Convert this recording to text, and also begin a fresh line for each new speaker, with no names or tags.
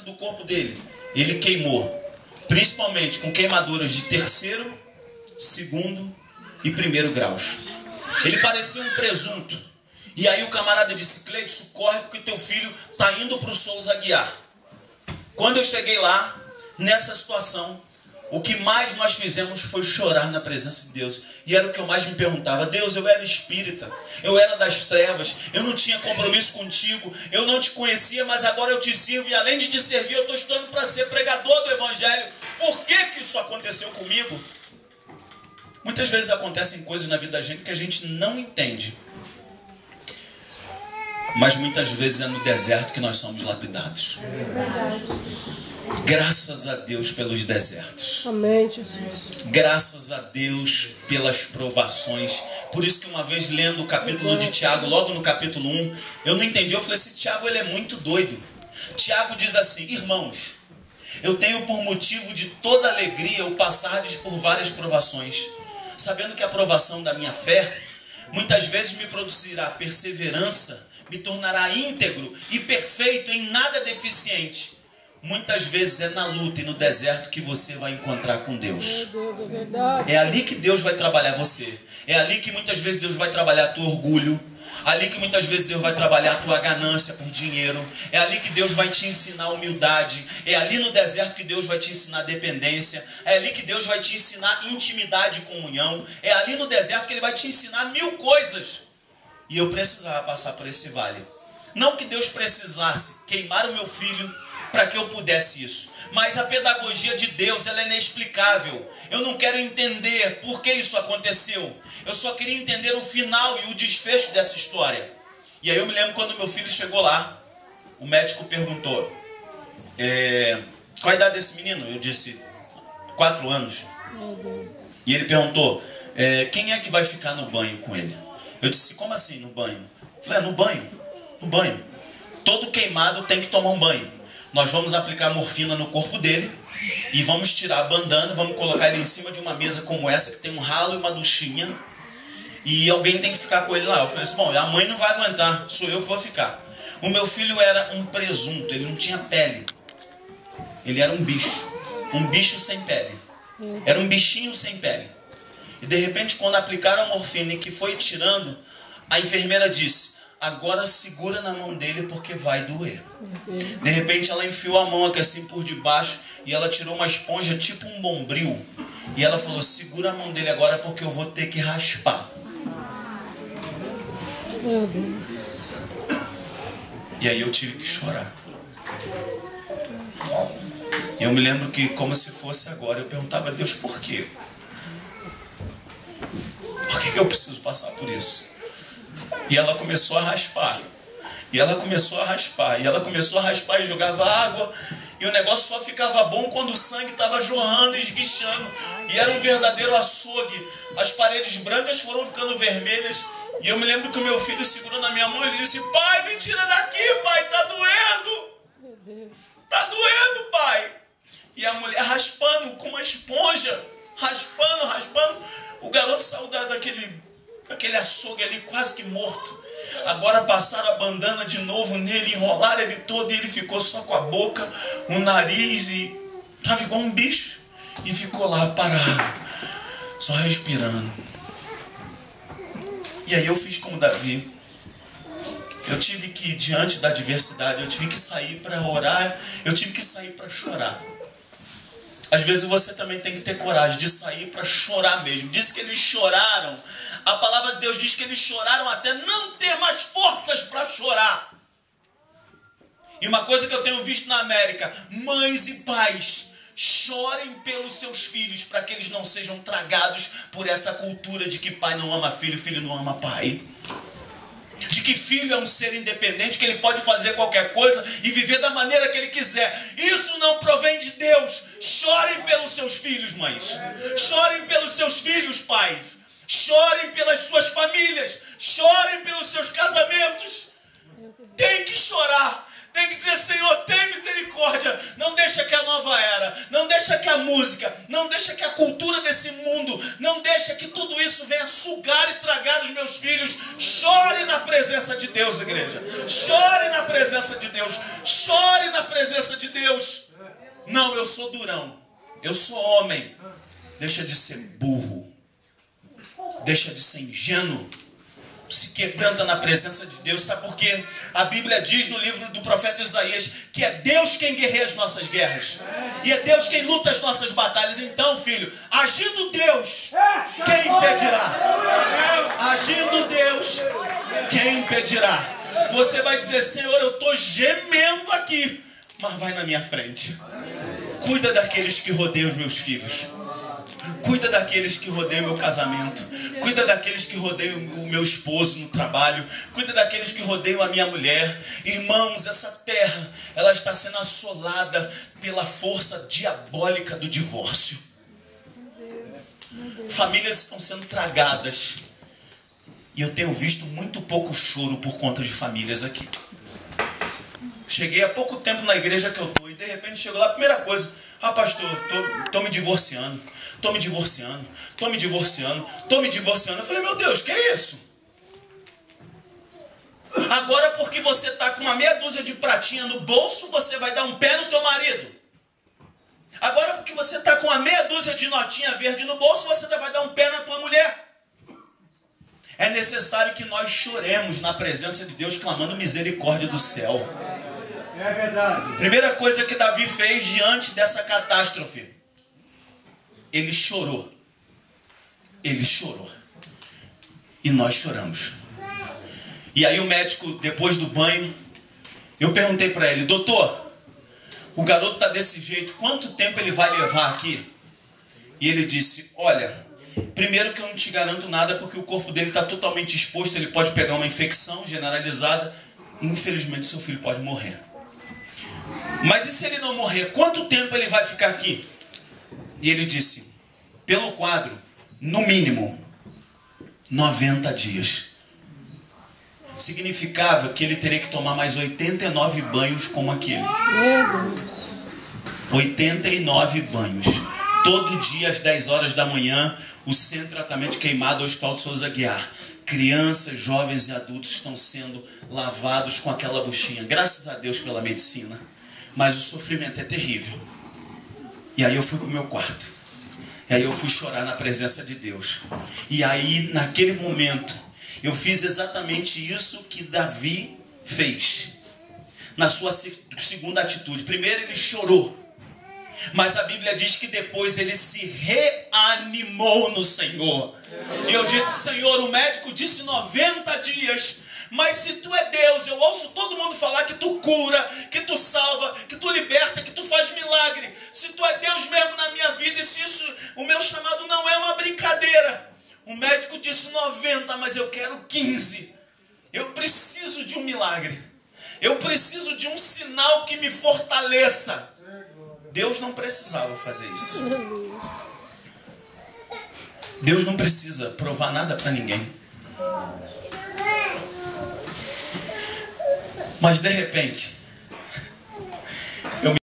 do corpo dele, ele queimou. Principalmente com queimaduras de terceiro, segundo e primeiro graus. Ele parecia um presunto. E aí o camarada disse: Cleidson, corre porque teu filho está indo para o Souza Aguiar. Quando eu cheguei lá, nessa situação, o que mais nós fizemos foi chorar na presença de Deus. E era o que eu mais me perguntava: Deus, eu era espírita, eu era das trevas, eu não tinha compromisso contigo, eu não te conhecia, mas agora eu te sirvo, e além de te servir, eu estou estudando para ser pregador do Evangelho. Por que que isso aconteceu comigo? Muitas vezes acontecem coisas na vida da gente que a gente não entende. Mas muitas vezes é no deserto que nós somos lapidados. Graças a Deus pelos desertos.
Amém, Jesus.
Graças a Deus pelas provações. Por isso que uma vez lendo o capítulo de Tiago, logo no capítulo 1, eu não entendi. Eu falei assim: Tiago, ele é muito doido. Tiago diz assim: irmãos, eu tenho por motivo de toda alegria o passardes por várias provações, sabendo que a provação da minha fé muitas vezes me produzirá perseverança, me tornará íntegro e perfeito, em nada deficiente. Muitas vezes é na luta e no deserto que você vai encontrar com Deus.
Meu Deus, é verdade.
É ali que Deus vai trabalhar você. É ali que muitas vezes Deus vai trabalhar teu orgulho. Ali que muitas vezes Deus vai trabalhar a tua ganância por dinheiro. É ali que Deus vai te ensinar humildade. É ali no deserto que Deus vai te ensinar dependência. É ali que Deus vai te ensinar intimidade e comunhão. É ali no deserto que Ele vai te ensinar 1000 coisas. E eu precisava passar por esse vale. Não que Deus precisasse queimar o meu filho para que eu pudesse isso. Mas a pedagogia de Deus, ela é inexplicável. Eu não quero entender por que isso aconteceu. Eu só queria entender o final e o desfecho dessa história. E aí eu me lembro quando meu filho chegou lá, o médico perguntou: qual a idade desse menino? Eu disse: 4 anos. E ele perguntou: quem é que vai ficar no banho com ele? Eu disse: como assim no banho? Eu falei: no banho. No banho. Todo queimado tem que tomar um banho. Nós vamos aplicar morfina no corpo dele e vamos tirar a bandana, vamos colocar ele em cima de uma mesa como essa, que tem um ralo e uma duchinha, e alguém tem que ficar com ele lá. Eu falei assim: bom, a mãe não vai aguentar, sou eu que vou ficar. O meu filho era um presunto, ele não tinha pele. Ele era um bicho sem pele. Era um bichinho sem pele. E de repente, quando aplicaram a morfina e que foi tirando, a enfermeira disse: agora segura na mão dele porque vai doer. De repente ela enfiou a mão aqui assim por debaixo e ela tirou uma esponja tipo um bombril. E ela falou: segura a mão dele agora porque eu vou ter que raspar.
Meu Deus.
E aí eu tive que chorar. E eu me lembro que, como se fosse agora, eu perguntava a Deus: por quê? Por que eu preciso passar por isso? E ela começou a raspar. E ela começou a raspar. E ela começou a raspar e jogava água. E o negócio só ficava bom quando o sangue estava jorrando e esguichando. E era um verdadeiro açougue. As paredes brancas foram ficando vermelhas. E eu me lembro que o meu filho segurou na minha mão e ele disse: pai, me tira daqui, pai, tá doendo. Tá doendo, pai. E a mulher raspando com uma esponja. Raspando. O garoto saiu daquele açougue ali quase que morto. Agora passaram a bandana de novo nele, enrolaram ele todo e ele ficou só com a boca, o nariz e estava igual um bicho. E ficou lá parado, só respirando. E aí eu fiz como Davi. Eu tive que, diante da adversidade, eu tive que sair para orar, eu tive que sair para chorar. Às vezes você também tem que ter coragem de sair para chorar mesmo. Diz que eles choraram. A palavra de Deus diz que eles choraram até não ter mais forças para chorar. E uma coisa que eu tenho visto na América: mães e pais, chorem pelos seus filhos para que eles não sejam tragados por essa cultura de que pai não ama filho, filho não ama pai. De que filho é um ser independente, que ele pode fazer qualquer coisa e viver da maneira que ele quiser. Isso não provém de Deus. Chorem pelos seus filhos, mães. Chorem pelos seus filhos, pais. Chorem pelas suas famílias. Chorem pelos seus casamentos. Tem que chorar. Tem que dizer: Senhor, tem misericórdia. Não deixa que a nova era, não deixa que a música, não deixa que a cultura desse mundo, não deixa que tudo isso venha sugar e tragar os meus filhos. Chore na presença de Deus, igreja. Chore na presença de Deus. Chore na presença de Deus. Não, eu sou durão. Eu sou homem. Deixa de ser burro. Deixa de ser ingênuo. Se quebranta na presença de Deus. Sabe por quê? A Bíblia diz no livro do profeta Isaías que é Deus quem guerreia as nossas guerras. E é Deus quem luta as nossas batalhas. Então, filho, agindo Deus, quem impedirá? Agindo Deus, quem impedirá? Você vai dizer, Senhor, eu estou gemendo aqui, mas vai na minha frente. Cuida daqueles que rodeiam os meus filhos. Cuida daqueles que rodeiam o meu casamento. Cuida daqueles que rodeiam o meu esposo no trabalho. Cuida daqueles que rodeiam a minha mulher. Irmãos, essa terra, ela está sendo assolada pela força diabólica do divórcio. Famílias estão sendo tragadas. E eu tenho visto muito pouco choro por conta de famílias aqui. Cheguei há pouco tempo na igreja que eu estou e de repente chegou lá, a primeira coisa: ah, pastor, tô me divorciando. Tô me divorciando. Eu falei, meu Deus, que é isso? Agora porque você tá com uma meia dúzia de pratinha no bolso, você vai dar um pé no teu marido. Agora porque você tá com uma meia dúzia de notinha verde no bolso, você vai dar um pé na tua mulher. É necessário que nós choremos na presença de Deus, clamando misericórdia do céu.
É verdade.
Primeira coisa que Davi fez diante dessa catástrofe, ele chorou. Ele chorou. E nós choramos. E aí o médico, depois do banho, eu perguntei para ele, doutor, o garoto está desse jeito, quanto tempo ele vai levar aqui? E ele disse, olha, primeiro que eu não te garanto nada, porque o corpo dele está totalmente exposto, ele pode pegar uma infecção generalizada, e infelizmente seu filho pode morrer. Mas e se ele não morrer, quanto tempo ele vai ficar aqui? E ele disse, pelo quadro, no mínimo, 90 dias. Significava que ele teria que tomar mais 89 banhos como aquele. 89 banhos. Todo dia às 10 horas da manhã, o Centro de Tratamento de Queimado do Hospital de Souza Aguiar. Crianças, jovens e adultos estão sendo lavados com aquela buchinha. Graças a Deus pela medicina. Mas o sofrimento é terrível. E aí eu fui para o meu quarto. E aí eu fui chorar na presença de Deus. E aí, naquele momento, eu fiz exatamente isso que Davi fez. Na sua segunda atitude. Primeiro ele chorou. Mas a Bíblia diz que depois ele se reanimou no Senhor. E eu disse, Senhor, o médico disse 90 dias. Mas se tu é Deus, eu ouço todo mundo falar que tu cura, que tu salva, que tu liberta, que tu faz milagre. Se tu é Deus mesmo na minha vida, e se isso, o meu chamado não é uma brincadeira. O médico disse 90, mas eu quero 15. Eu preciso de um milagre. Eu preciso de um sinal que me fortaleça. Deus não precisava fazer isso. Deus não precisa provar nada para ninguém. Mas de repente,